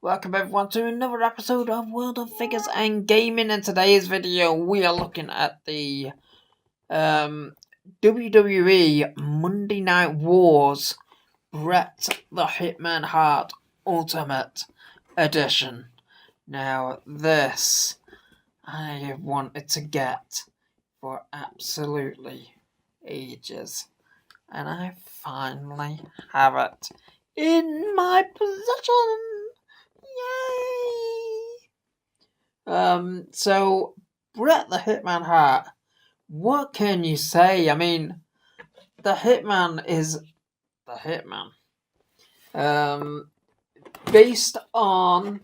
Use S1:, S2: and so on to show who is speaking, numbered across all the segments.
S1: Welcome everyone to another episode of World of Figures and Gaming. In today's video, we are looking at the WWE Monday Night Wars Bret the Hitman Hart Ultimate Edition. Now, this I have wanted to get for absolutely ages, and I finally have it in my possession. Yay! So Bret the Hitman Hart, what can you say? I mean, the Hitman is the Hitman. Based on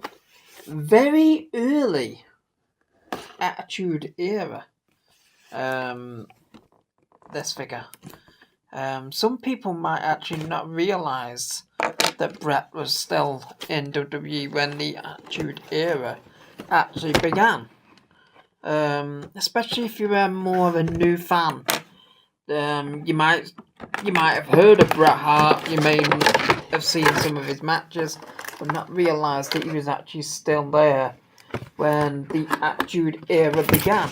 S1: very early Attitude Era. This figure. Some people might actually not realise that Bret was still in WWE when the Attitude Era actually began. Especially if you're more of a new fan. You might have heard of Bret Hart, you may have seen some of his matches, but not realised that he was actually still there when the Attitude Era began.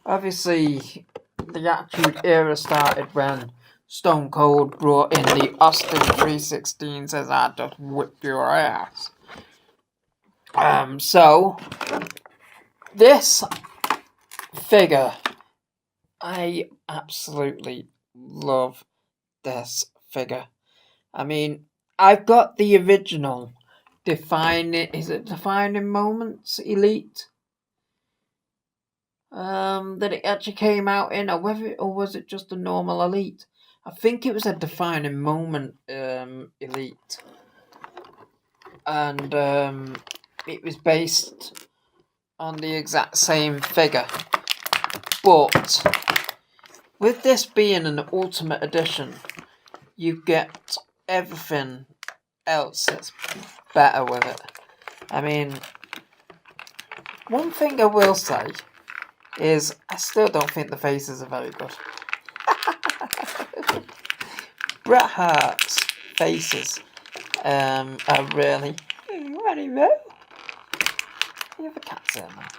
S1: Obviously, the Attitude Era started when Stone Cold brought in the Austin 316 and says, "I just whipped your ass." So this figure, I absolutely love this figure. I mean, I've got the original Defining Moments Elite? That it actually came out in, or was it just a normal Elite? I think it was a Defining Moment Elite, and it was based on the exact same figure, but with this being an Ultimate Edition, you get everything else that's better with it. I mean, one thing I will say is I still don't think the faces are very good. Bret Hart's faces are really very low. You have a cat there, man.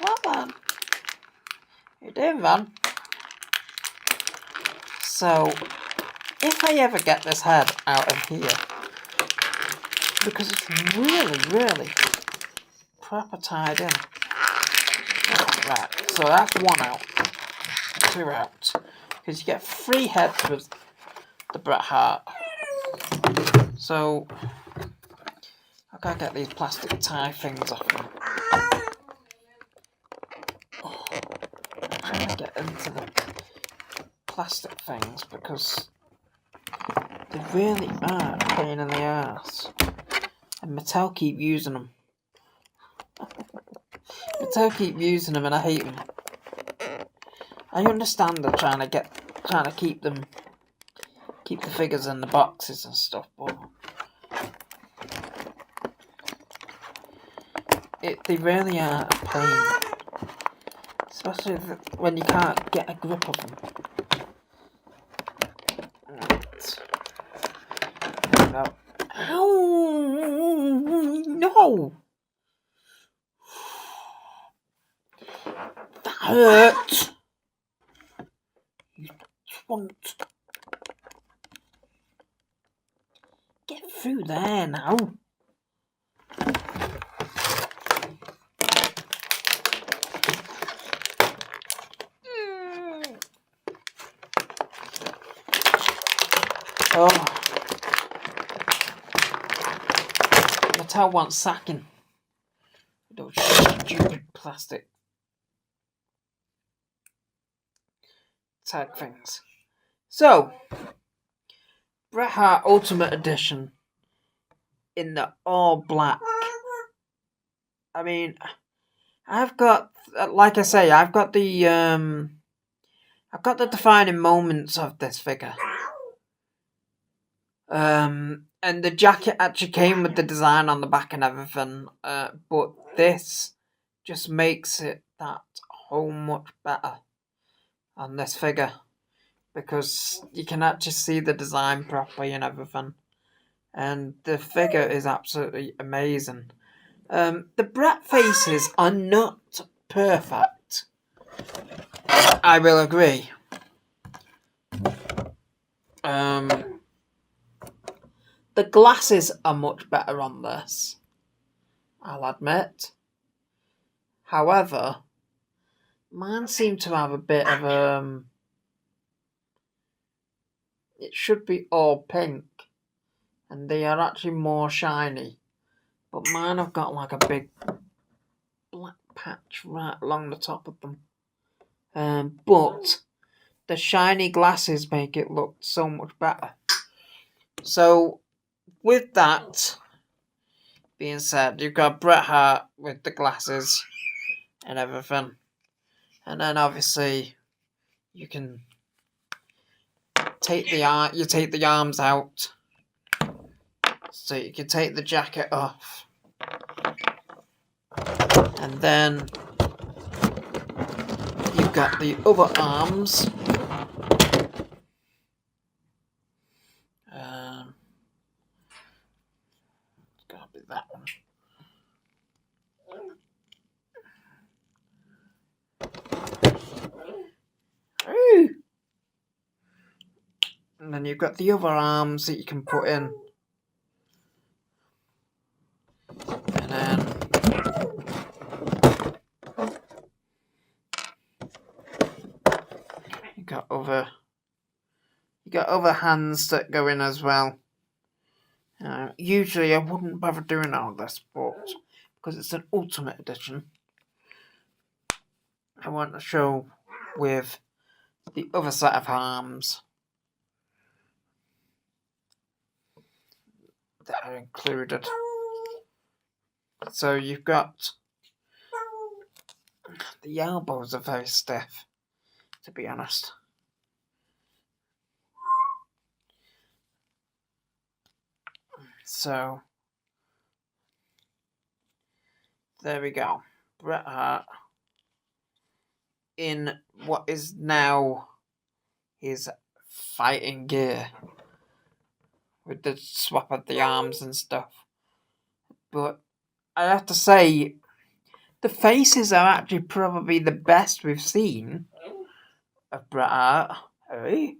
S1: What, man? You doing, man? So, if I ever get this head out of here, because it's really proper tied in. Right, so that's one out, two out, because you get 3 heads with the Bret Hart. So I gotta get these plastic tie things off them. I'm trying to get into the plastic things because they really are a pain in the ass, and Mattel keep using them. And I hate them. I understand they're trying to keep the figures in the boxes and stuff, but they really are a pain, especially when you can't get a grip of them. Right. There we go. Ow! No! That hurt! You want get through there now. Oh, Mattel wants sacking. Those stupid plastic tag things. So, Bret Hart Ultimate Edition in the all black. I mean, I've got, like I say, I've got the defining moments of this figure. And the jacket actually came with the design on the back and everything. But this just makes it that whole much better on this figure, because you can actually see the design properly and everything. and the figure is absolutely amazing. The Bret faces are not perfect. I will agree. The glasses are much better on this, I'll admit. However, mine seem to have a bit of it should be all pink, and they are actually more shiny. But mine have got like a big black patch right along the top of them. But the shiny glasses make it look so much better. So, with that being said, you've got Bret Hart with the glasses and everything. And then obviously you can take the arms out. So you can take the jacket off. And then you've got the other arms. It's gotta be that one. Ooh. And then you've got the other arms that you can put in. And then you got other hands that go in as well. Usually I wouldn't bother doing all this, but because it's an Ultimate Edition, I want to show with the other set of arms that are included. So you've got the elbows are very stiff, to be honest. So there we go. Bret Hart in what is now his fighting gear with the swap of the arms and stuff. But I have to say, the faces are actually probably the best we've seen of Bret Hart. They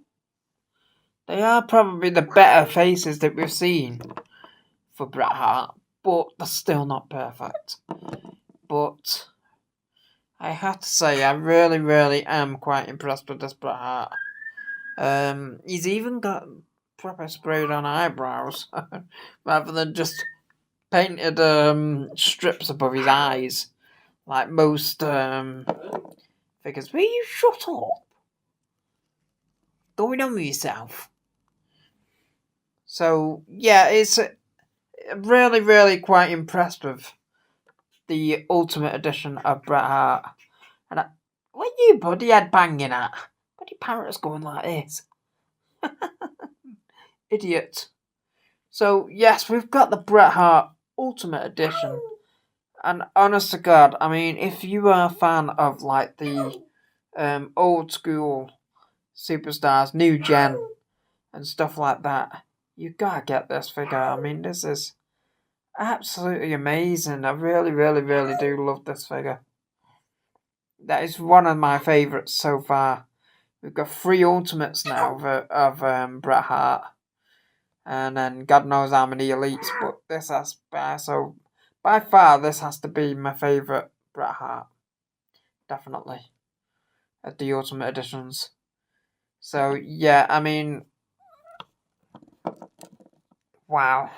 S1: are probably the better faces that we've seen for Bret Hart, but they're still not perfect. But I have to say, I really, really am quite impressed with this Bret Hart. He's even got proper sprayed on eyebrows rather than just painted strips above his eyes like most figures. Will you shut up? Going on with yourself. So yeah, it's really, really quite impressed with the Ultimate Edition of Bret Hart. And what you buddy head banging at? Bloody parrot's going like this. Idiot. So yes, we've got the Bret Hart Ultimate Edition. And honest to God, I mean, if you are a fan of like the old school superstars, new gen, and stuff like that, you gotta get this figure. I mean, this is absolutely amazing. I really, really, really do love this figure. That is one of my favourites so far. We've got 3 Ultimates now of Bret Hart. And then God knows how many Elites, but this has so by far this has to be my favourite Bret Hart. Definitely. At the Ultimate Editions. So yeah, I mean, wow.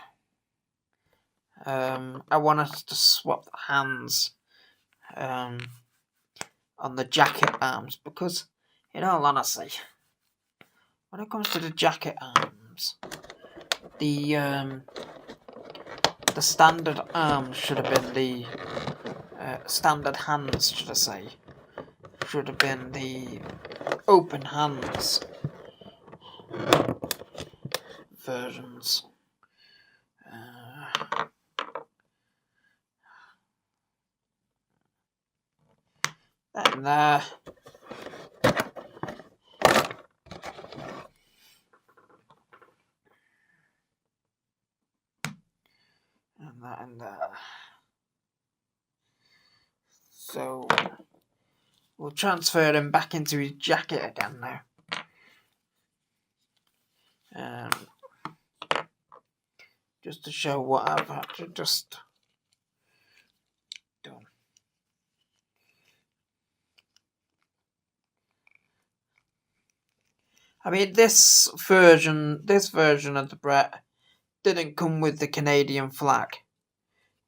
S1: I want us to swap hands on the jacket arms, because in all honesty, when it comes to the jacket arms, the standard arms should have been the standard hands, should I say, should have been the open hands versions. And there. There. So we'll transfer him back into his jacket again now. Just to show what I've actually just done. I mean, this version of the Bret didn't come with the Canadian flag,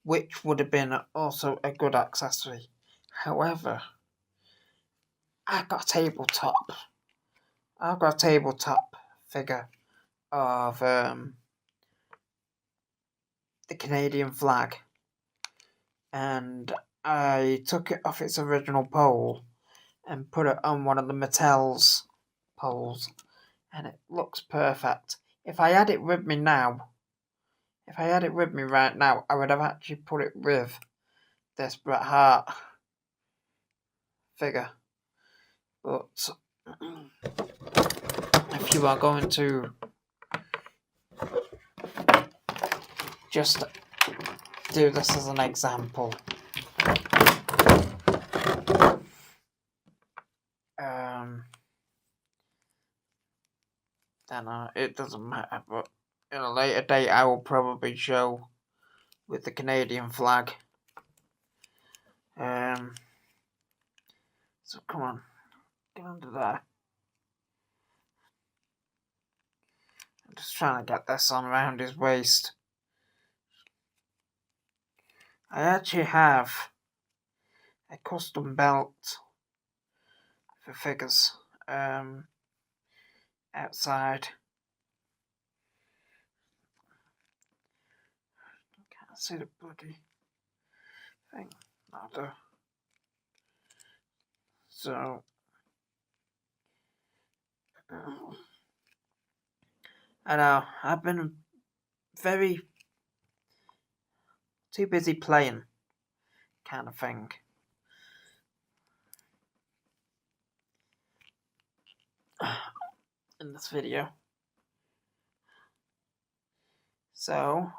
S1: which would have been also a good accessory. However, I've got a tabletop figure of the Canadian flag, and I took it off its original pole and put it on one of the Mattel's poles, and it looks perfect. If I had it with me right now, I would have actually put it with this Bret Hart figure. But if you are going to just do this as an example, then it doesn't matter. But in a later date, I will probably show with the Canadian flag. So come on, get under there. I'm just trying to get this on around his waist. I actually have a custom belt for figures outside. Can't see the bloody thing. Matter. So I know I've been very too busy playing, kind of thing. In this video. So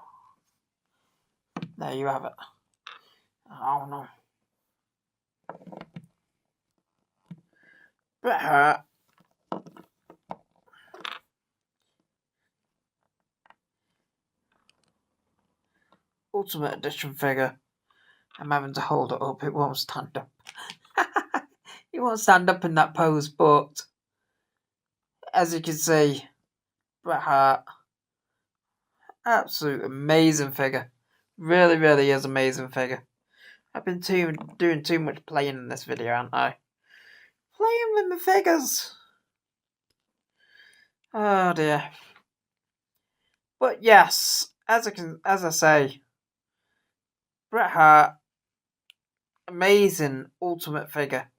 S1: there you have it. Oh no. Bret Hart Ultimate Edition figure. I'm having to hold it up, it won't stand up. It won't stand up in that pose, but as you can see, Bret Hart, absolute amazing figure. Really, really is amazing figure. I've been doing too much playing in this video, haven't I? Playing with my figures. Oh dear. But yes, as I say, Bret Hart, amazing ultimate figure.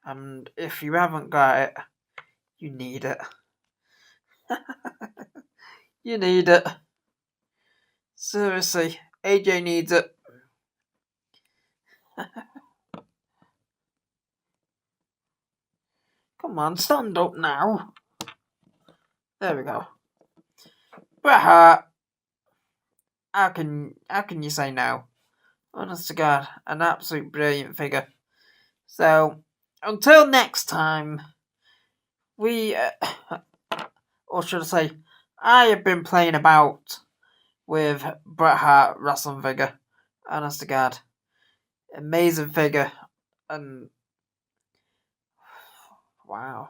S1: And if you haven't got it, you need it. You need it. Seriously, AJ needs it. Come on, stand up now. There we go. Bret Hart. How can you say no? Honest to God, an absolute brilliant figure. So, until next time, we, or should I say, I have been playing about with Bret Hart wrestling figure. Honest to God, amazing figure, and wow,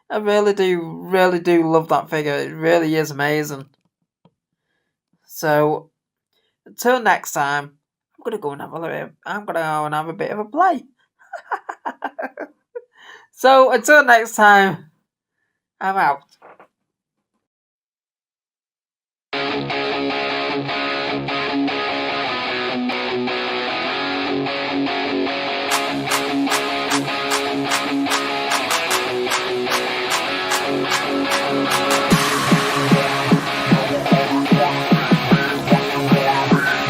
S1: I really do love that figure. It really is amazing. So, until next time, I'm gonna go and have a bit of a play. So until next time, I'm out.